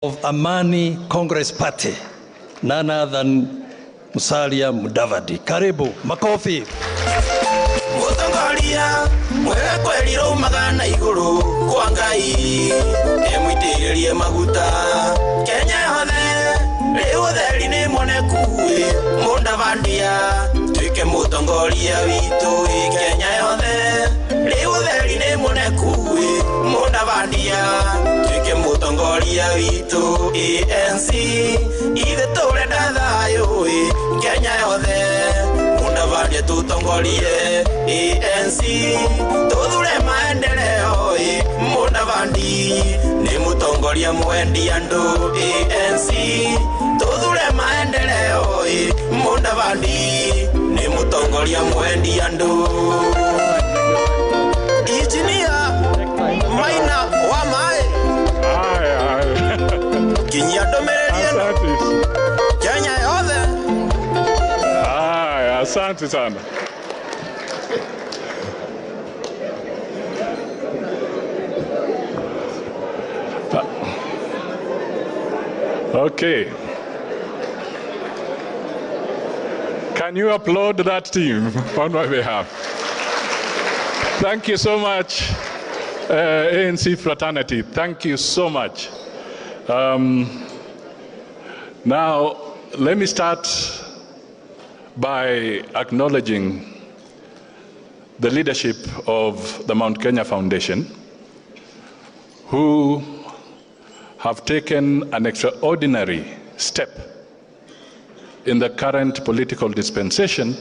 of Amani Congress Party, none other than Musalia Mudavadi. Karibu, makofi. Mutangalia, mwega kweliro magana iguru kwa Ngai, emwitiririe maguta Kenya yothe, riu theri ni moneku Mudavadia, twike mutongoria witu Kenya yothe, riu theri ni moneku Mudavadia, twike mutongoria witu ANC, ithe turenda thayo Kenya yothe, Mudavadia tutongorie ANC, tuthure maendeleo Mudavadi ni mutongoria mwendi andu ANC, tuthure maendeleo Mudavadi ni mutongoria mwendi andu. Engineer Maina wa mae kinya domereria Kenya yothe. Asante sana. Okay. Can you applaud that team on my behalf? Thank you so much, ANC fraternity. Thank you so much. Now, let me start by acknowledging the leadership of the Mount Kenya Foundation, who have taken an extraordinary step in the current political dispensation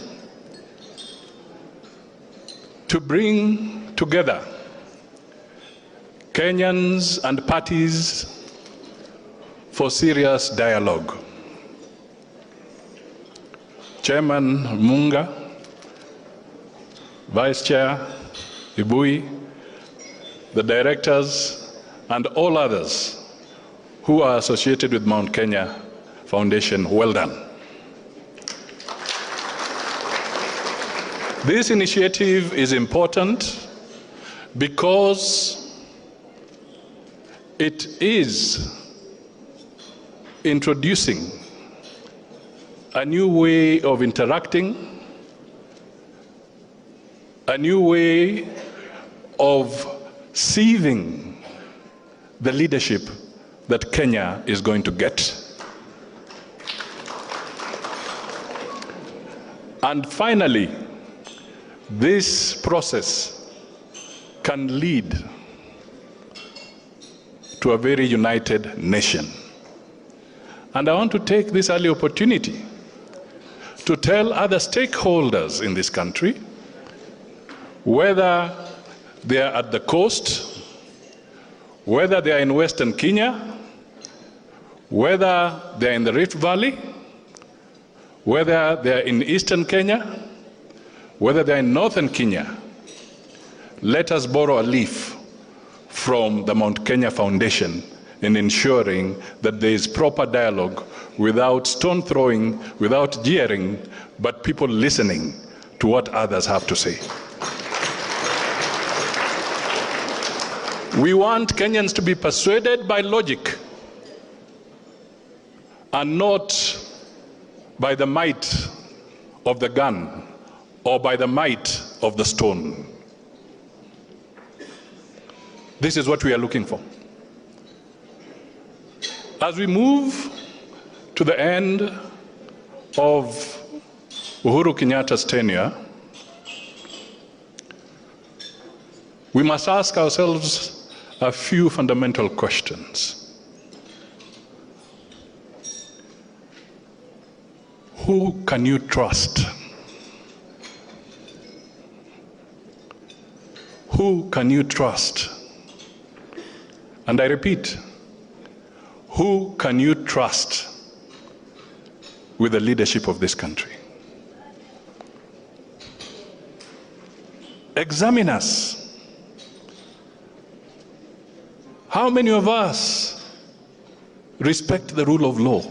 to bring together Kenyans and parties for serious dialogue. Chairman Munga, Vice Chair Ibui, the directors, and all others who are associated with Mount Kenya Foundation, well done. This initiative is important because it is introducing a new way of interacting, a new way of sieving the leadership that Kenya is going to get. And finally, this process can lead to a very united nation. And I want to take this early opportunity to tell other stakeholders in this country, whether they are at the coast, whether they are in Western Kenya, whether they are in the Rift Valley, whether they are in Eastern Kenya, whether they are in Northern Kenya, let us borrow a leaf from the Mount Kenya Foundation in ensuring that there is proper dialogue without stone throwing, without jeering, but people listening to what others have to say. We want Kenyans to be persuaded by logic and not by the might of the gun or by the might of the stone. This is what we are looking for. As we move to the end of Uhuru Kenyatta's tenure, we must ask ourselves a few fundamental questions. Who can you trust? Who can you trust? And I repeat, who can you trust with the leadership of this country? Examine us. How many of us respect the rule of law?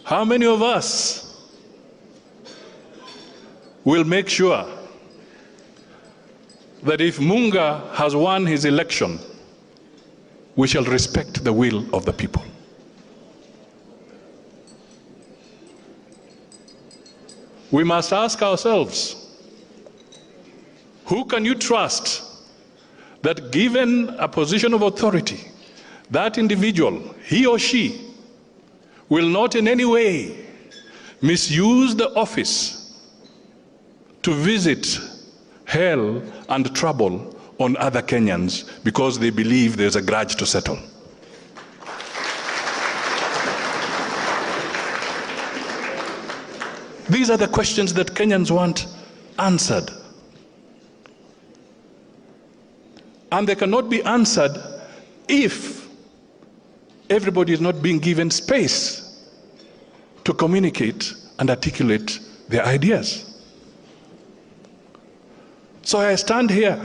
How many of us will make sure that if Munga has won his election we shall respect the will of the people. We must ask ourselves, who can you trust that given a position of authority, that individual, he or she, will not in any way misuse the office to visit hell and trouble on other Kenyans because they believe there's a grudge to settle. These are the questions that Kenyans want answered. And they cannot be answered if everybody is not being given space to communicate and articulate their ideas. So I stand here,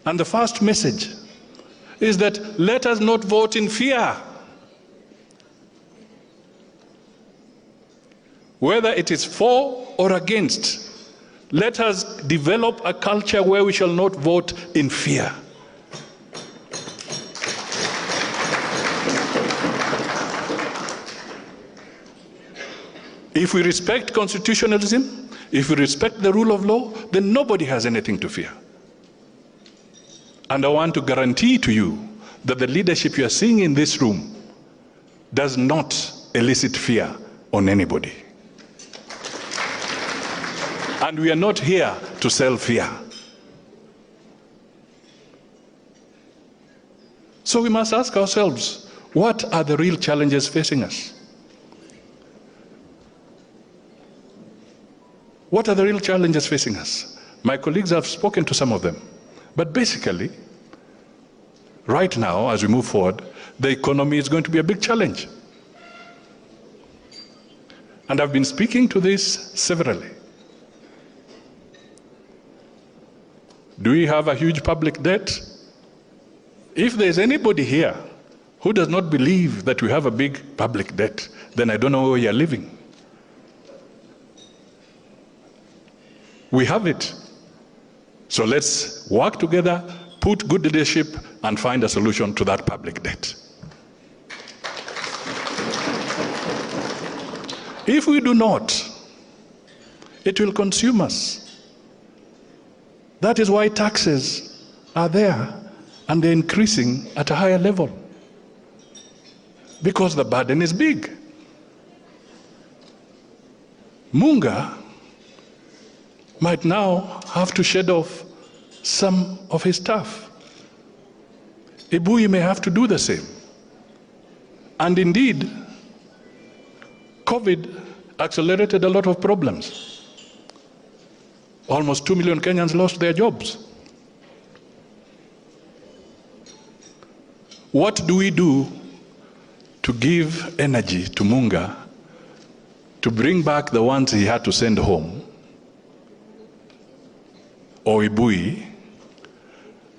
and the first message is that let us not vote in fear. Whether it is for or against, let us develop a culture where we shall not vote in fear. If we respect constitutionalism, if we respect the rule of law, then nobody has anything to fear. And I want to guarantee to you that the leadership you are seeing in this room does not elicit fear on anybody. And we are not here to sell fear. So we must ask ourselves, what are the real challenges facing us? What are the real challenges facing us? My colleagues have spoken to some of them. But basically, right now, as we move forward, the economy is going to be a big challenge. And I've been speaking to this severally. Do we have a huge public debt? If there's anybody here who does not believe that we have a big public debt, then I don't know where you're living. We have it. So let's work together, put good leadership, and find a solution to that public debt. If we do not, it will consume us. That is why taxes are there, and they're increasing at a higher level. Because the burden is big. Munga might now have to shed off some of his staff. Ebui may have to do the same. And indeed, COVID accelerated a lot of problems. Almost 2 million Kenyans lost their jobs. What do we do to give energy to Munga to bring back the ones he had to send home, or Ibui,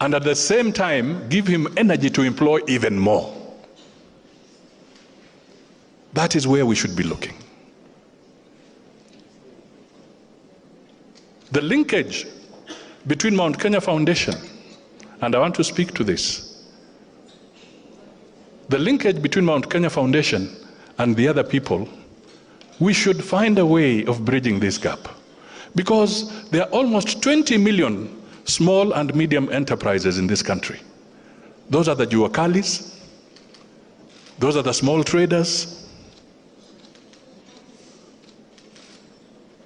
and at the same time give him energy to employ even more? That is where we should be looking. The linkage between Mount Kenya Foundation, and I want to speak to this, the linkage between Mount Kenya Foundation and the other people, we should find a way of bridging this gap. Because there are almost 20 million small and medium enterprises in this country. Those are the juakalis, those are the small traders.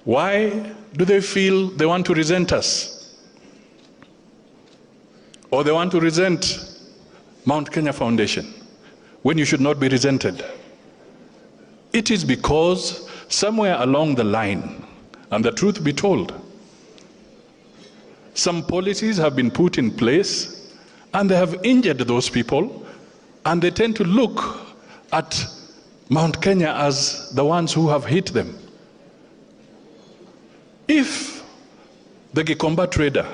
Why do they feel they want to resent us? Or they want to resent Mount Kenya Foundation when you should not be resented? It is because somewhere along the line, and the truth be told, some policies have been put in place and they have injured those people, and they tend to look at Mount Kenya as the ones who have hit them. If the Gikomba trader,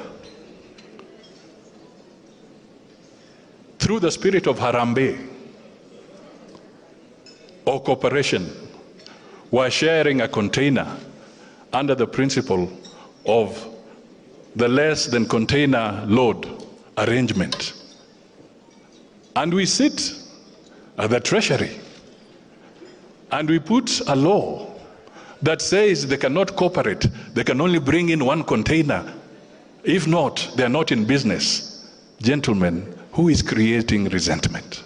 through the spirit of Harambee or cooperation, were sharing a container under the principle of the less than container load arrangement, And we sit at the treasury and we put a law that says they cannot cooperate, they can only bring in one container. If not, they are not in business. Gentlemen, who is creating resentment?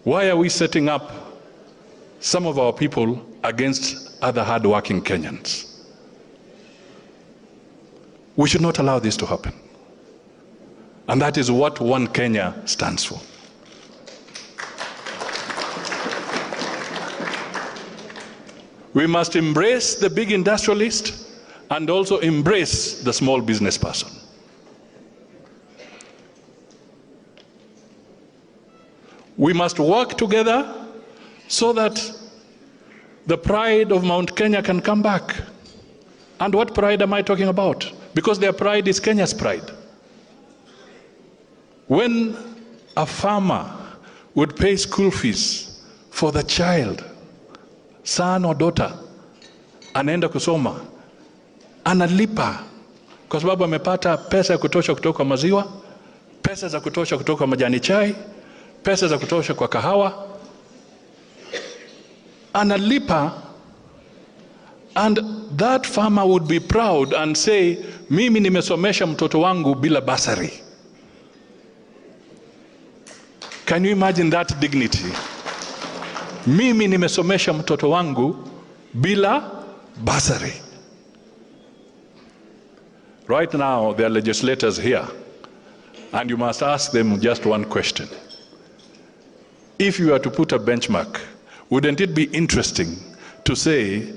Why are we setting up some of our people against other hard-working Kenyans? We should not allow this to happen. And that is what One Kenya stands for. We must embrace the big industrialist and also embrace the small business person. We must work together so that the pride of Mount Kenya can come back. And what pride am I talking about? Because their pride is Kenya's pride. When a farmer would pay school fees for the child, son or daughter, anaenda kusoma, analipa kwa sababu amepata pesa ya kutosha kutoka maziwa, pesa za kutosha kutoka majani chai, pesa za kutosha kwa kahawa, analipa, and that farmer would be proud and say, mimi nimesomesha mtoto wangu bila basari. Can you imagine that dignity? Mimi nimesomesha mtoto wangu bila basari. Right now, there are legislators here, and you must ask them just one question. If you were to put a benchmark, wouldn't it be interesting to say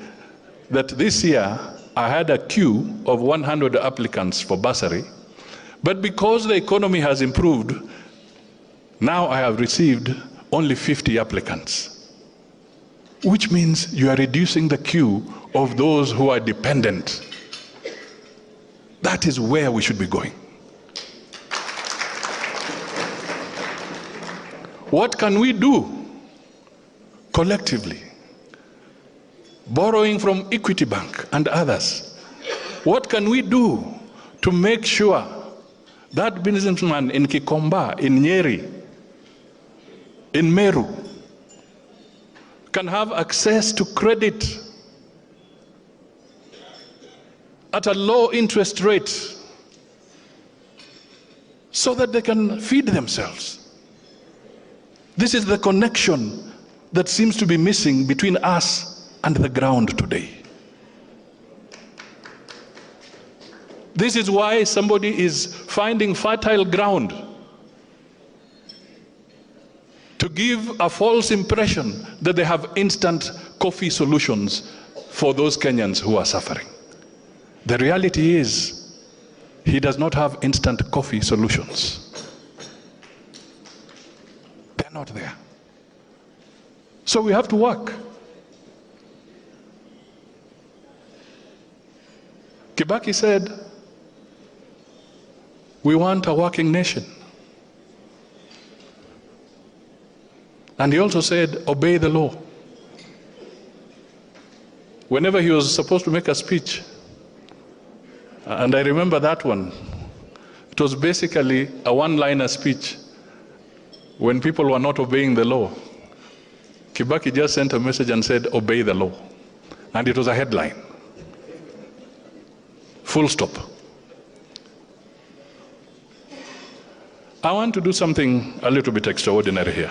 that this year I had a queue of 100 applicants for bursary, but because the economy has improved, now I have received only 50 applicants. Which means you are reducing the queue of those who are dependent. That is where we should be going. What can we do collectively? Borrowing from Equity Bank and others. What can we do to make sure that businessman in Kikomba, in Nyeri, in Meru, can have access to credit at a low interest rate so that they can feed themselves? This is the connection that seems to be missing between us and the ground today. This is why somebody is finding fertile ground to give a false impression that they have instant coffee solutions for those Kenyans who are suffering. The reality is, he does not have instant coffee solutions. They're not there. So we have to work. Kibaki said, we want a working nation. And he also said, obey the law. Whenever he was supposed to make a speech, and I remember that one, it was basically a one-liner speech when people were not obeying the law. Kibaki just sent a message and said, obey the law. And it was a headline. Full stop. I want to do something a little bit extraordinary here.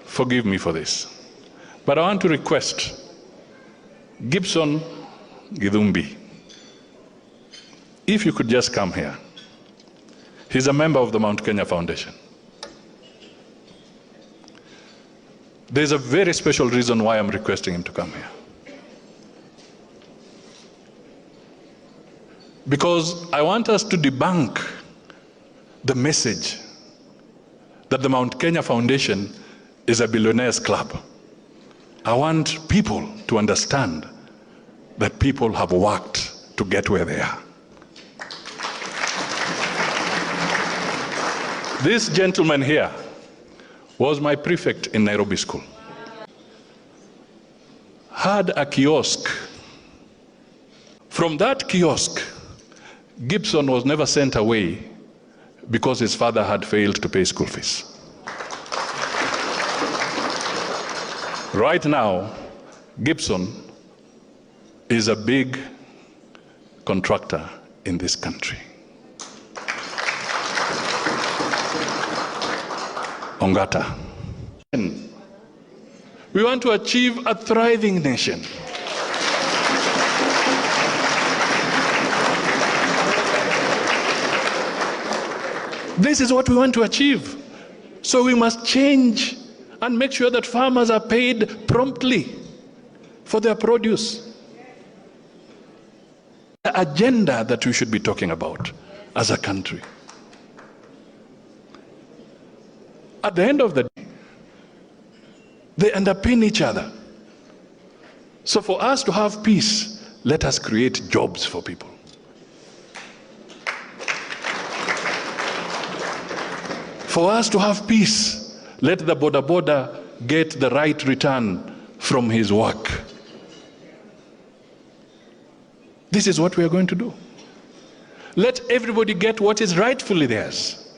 Forgive me for this. But I want to request Gibson Githumbi, if you could just come here. He's a member of the Mount Kenya Foundation. There's a very special reason why I'm requesting him to come here. Because I want us to debunk the message that the Mount Kenya Foundation is a billionaires club. I want people to understand that people have worked to get where they are. This gentleman here was my prefect in Nairobi School. Had a kiosk. From that kiosk, Gibson was never sent away because his father had failed to pay school fees. Right now, Gibson is a big contractor in this country. Ongata. We want to achieve a thriving nation. This is what we want to achieve. So we must change and make sure that farmers are paid promptly for their produce. The agenda that we should be talking about as a country. At the end of the day, they underpin each other. So for us to have peace, let us create jobs for people. For us to have peace, let the boda get the right return from his work. This is what we are going to do. Let everybody get what is rightfully theirs.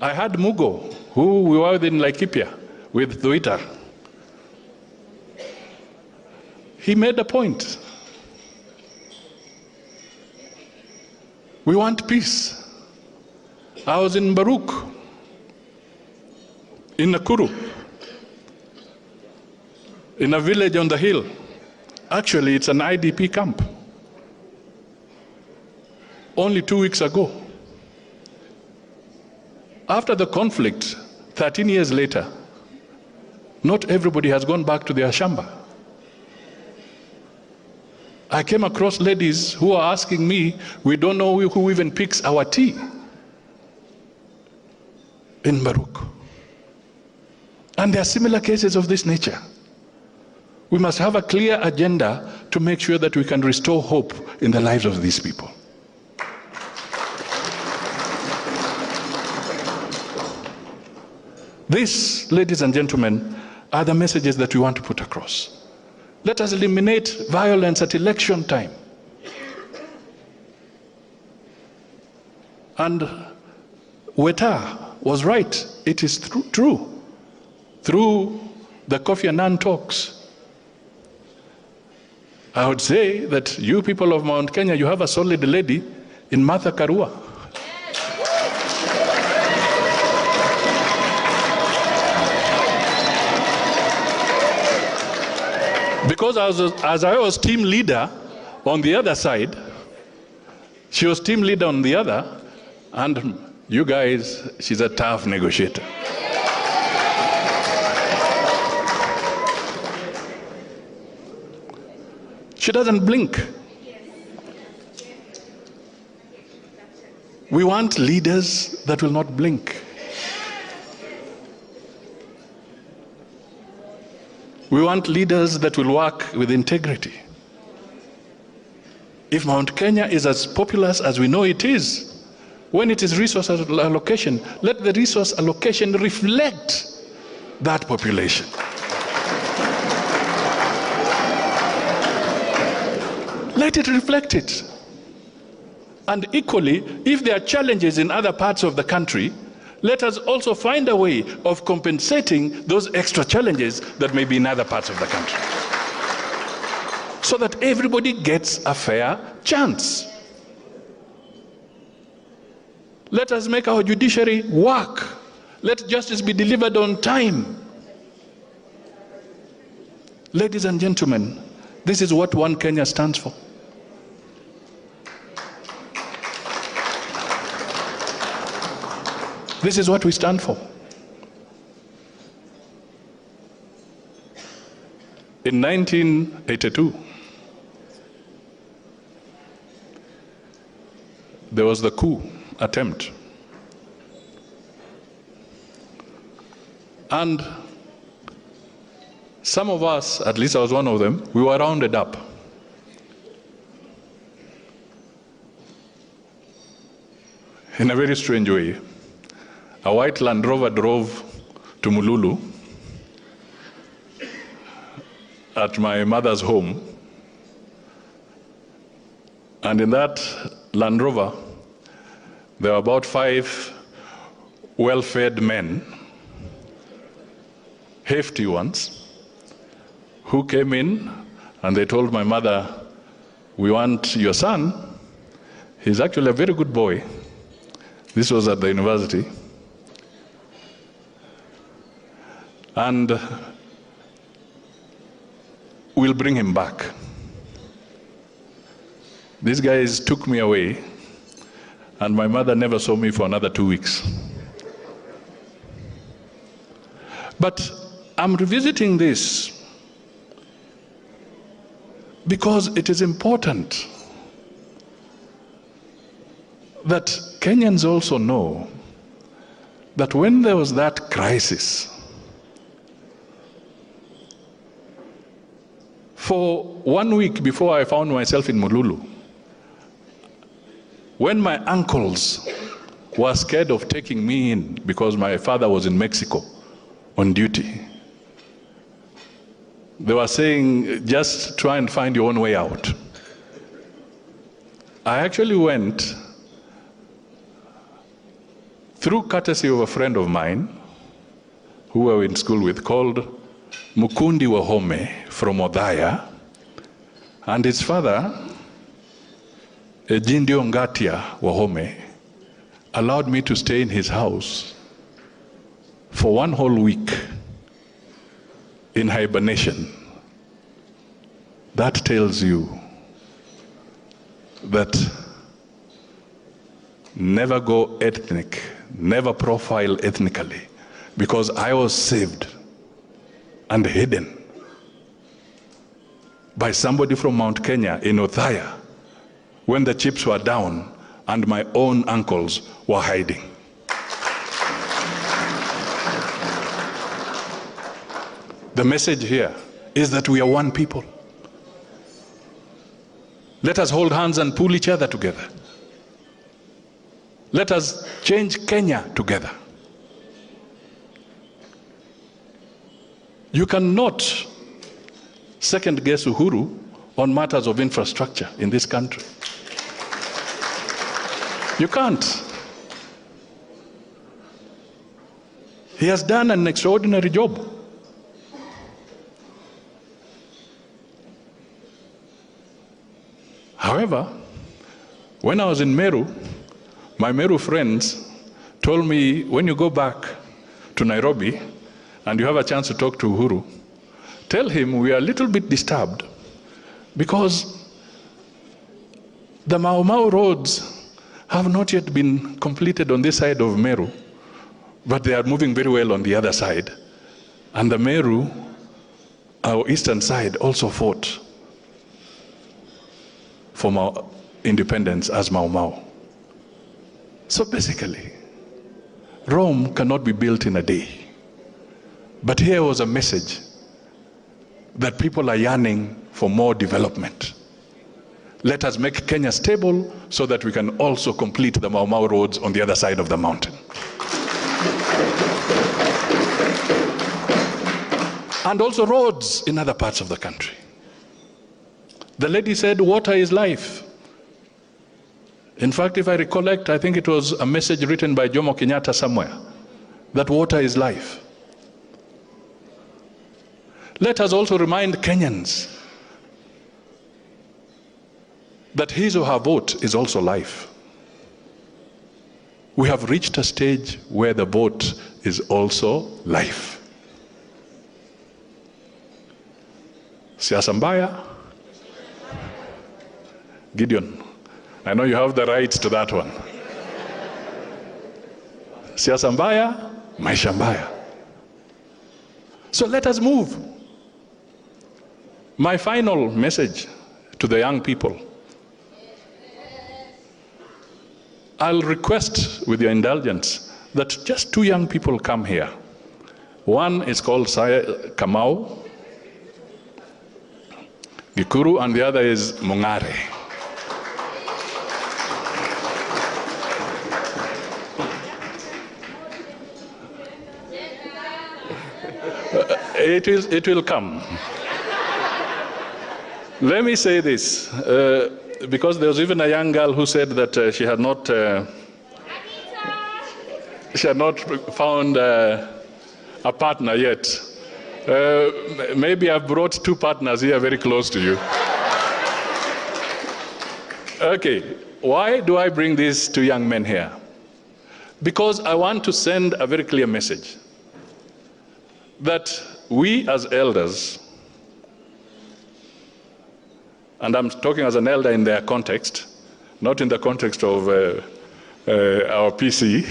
I had Mugo, who we were in Laikipia with Twitter. He made a point. We want peace. I was in Baruch, in Nakuru, in a village on the hill. Actually, it's an IDP camp. Only 2 weeks ago. After the conflict, 13 years later, not everybody has gone back to their shamba. I came across ladies who are asking me, we don't know who even picks our tea in Baruch. And there are similar cases of this nature. We must have a clear agenda to make sure that we can restore hope in the lives of these people. These, ladies and gentlemen, are the messages that we want to put across. Let us eliminate violence at election time. And Weta was right. It is true. Through the Kofi Annan talks, I would say that you people of Mount Kenya, you have a solid lady in Martha Karua. Because as I was team leader on the other side, she was team leader on the other, and you guys, she's a tough negotiator. She doesn't blink. We want leaders that will not blink. We want leaders that will work with integrity. If Mount Kenya is as populous as we know it is, when it is resource allocation, let the resource allocation reflect that population. Let it reflect it. And equally, if there are challenges in other parts of the country, let us also find a way of compensating those extra challenges that may be in other parts of the country, so that everybody gets a fair chance. Let us make our judiciary work. Let justice be delivered on time. Ladies and gentlemen, this is what One Kenya stands for. This is what we stand for. In 1982, there was the coup attempt. And some of us, at least I was one of them, we were rounded up. In a very strange way. A white Land Rover drove to Mululu at my mother's home, And in that Land Rover, there were about 5 well-fed men, hefty ones, who came in and they told my mother, "We want your son. He's actually a very good boy." This was at the university. And we'll bring him back. These guys took me away, and my mother never saw me for another 2 weeks. But I'm revisiting this because it is important that Kenyans also know that when there was that crisis, for 1 week before I found myself in Mululu, when my uncles were scared of taking me in because my father was in Mexico on duty, they were saying, "Just try and find your own way out." I actually went through courtesy of a friend of mine who we were in school with, called Mukundi Wahome from Odhaya, and his father, Ejindio Ngatia Wahome, allowed me to stay in his house for 1 whole week in hibernation. That tells you that never go ethnic, never profile ethnically, because I was saved and hidden by somebody from Mount Kenya in Othaya when the chips were down and my own uncles were hiding. The message here is that we are one people. Let us hold hands and pull each other together. Let us change Kenya together. You cannot second guess Uhuru on matters of infrastructure in this country. You can't. He has done an extraordinary job. However, when I was in Meru, my Meru friends told me, when you go back to Nairobi and you have a chance to talk to Uhuru, tell him we are a little bit disturbed because the Mau Mau roads have not yet been completed on this side of Meru, but they are moving very well on the other side. And the Meru, our eastern side, also fought for our independence as Mau Mau. So basically, Rome cannot be built in a day. But here was a message that people are yearning for more development. Let us make Kenya stable so that we can also complete the Mau Mau roads on the other side of the mountain. And also roads in other parts of the country. The lady said, water is life. In fact, if I recollect, I think it was a message written by Jomo Kenyatta somewhere, that water is life. Let us also remind Kenyans that his or her vote is also life. We have reached a stage where the vote is also life. Siasa mbaya? Gideon, I know you have the rights to that one. Siasa mbaya, maisha mbaya. So let us move. My final message to the young people. I'll request, with your indulgence, that just 2 young people come here. One is called Kamau Gikuru, and the other is Mungare. It will come. Let me say this. because there was even a young girl who said that she had not found a partner yet. Maybe I've brought 2 partners here very close to you. Okay, why do I bring these 2 young men here? Because I want to send a very clear message that we as elders, and I'm talking as an elder in their context, not in the context of our PC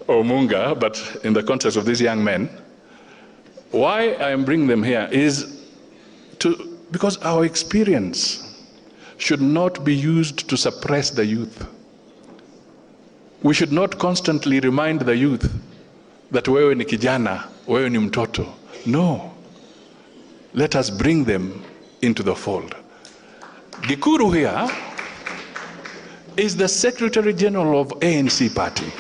or Munga, but in the context of these young men. Why I am bringing them here is because our experience should not be used to suppress the youth. We should not constantly remind the youth that wewe ni kijana, wewe ni mtoto. No. Let us bring them into the fold. Gikuru here is the Secretary General of ANC party.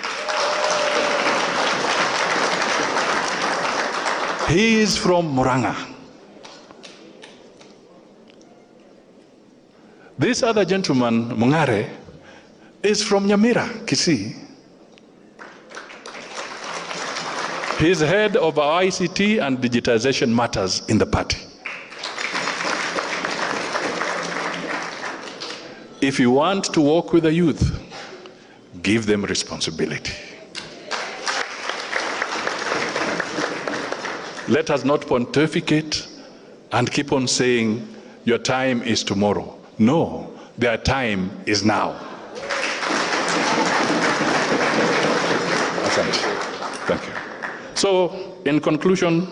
He is from Muranga. This other gentleman, Mungare, is from Nyamira, Kisii. He is head of our ICT and digitization matters in the party. If you want to work with the youth, give them responsibility. Let us not pontificate and keep on saying, your time is tomorrow. No, their time is now. Thank you. So, in conclusion,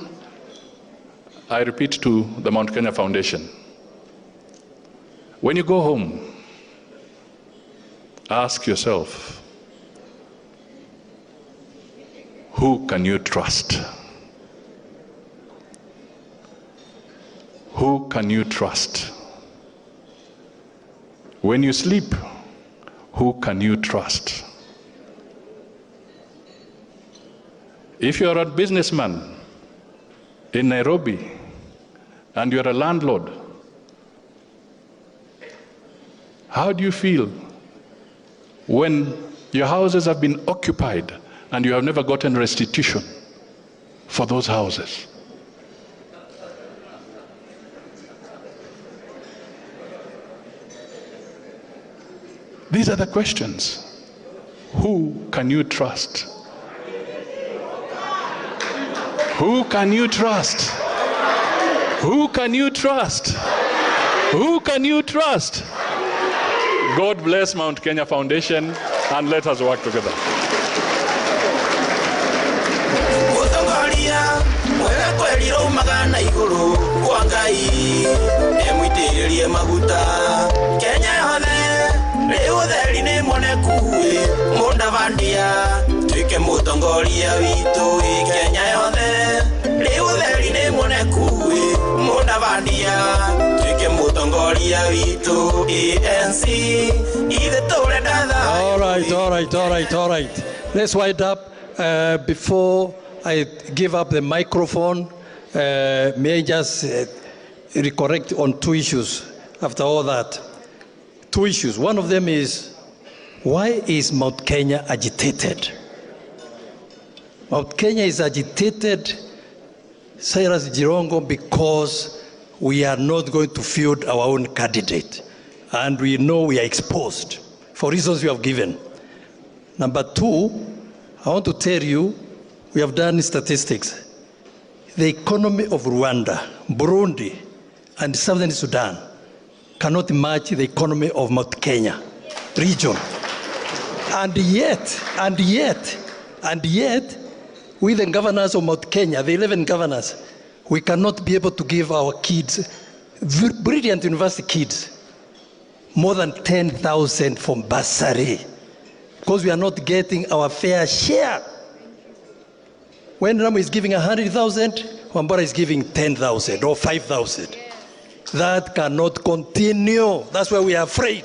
I repeat to the Mount Kenya Foundation, when you go home, ask yourself, who can you trust? Who can you trust? When you sleep, who can you trust? If you are a businessman in Nairobi and you are a landlord, how do you feel when your houses have been occupied and you have never gotten restitution for those houses? These are the questions. Who can you trust? Who can you trust? Who can you trust? Who can you trust? God bless Mount Kenya Foundation, and let us work together. Tuike mutongoria witu Kenya yothe riutheri ni munekui Mudavadi'S tuike mutongoria witu ANC ithe turenda thayu. All right. Let's wind up. Before I give up the microphone, may I just recorrect on 2 issues after all that. 2 issues. One of them is, why is Mount Kenya agitated? Mount Kenya is agitated, Cyrus Jirongo, because we are not going to field our own candidate. And we know we are exposed for reasons we have given. Number 2, I want to tell you, we have done statistics. The economy of Rwanda, Burundi, and Southern Sudan cannot match the economy of Mount Kenya region. And yet, we the governors of Mount Kenya, the 11 governors, we cannot be able to give our kids, brilliant university kids, more than 10,000 from bursary, because we are not getting our fair share. When Ramu is giving 100,000, Wambara is giving 10,000 or 5,000. That cannot continue. That's why we are afraid.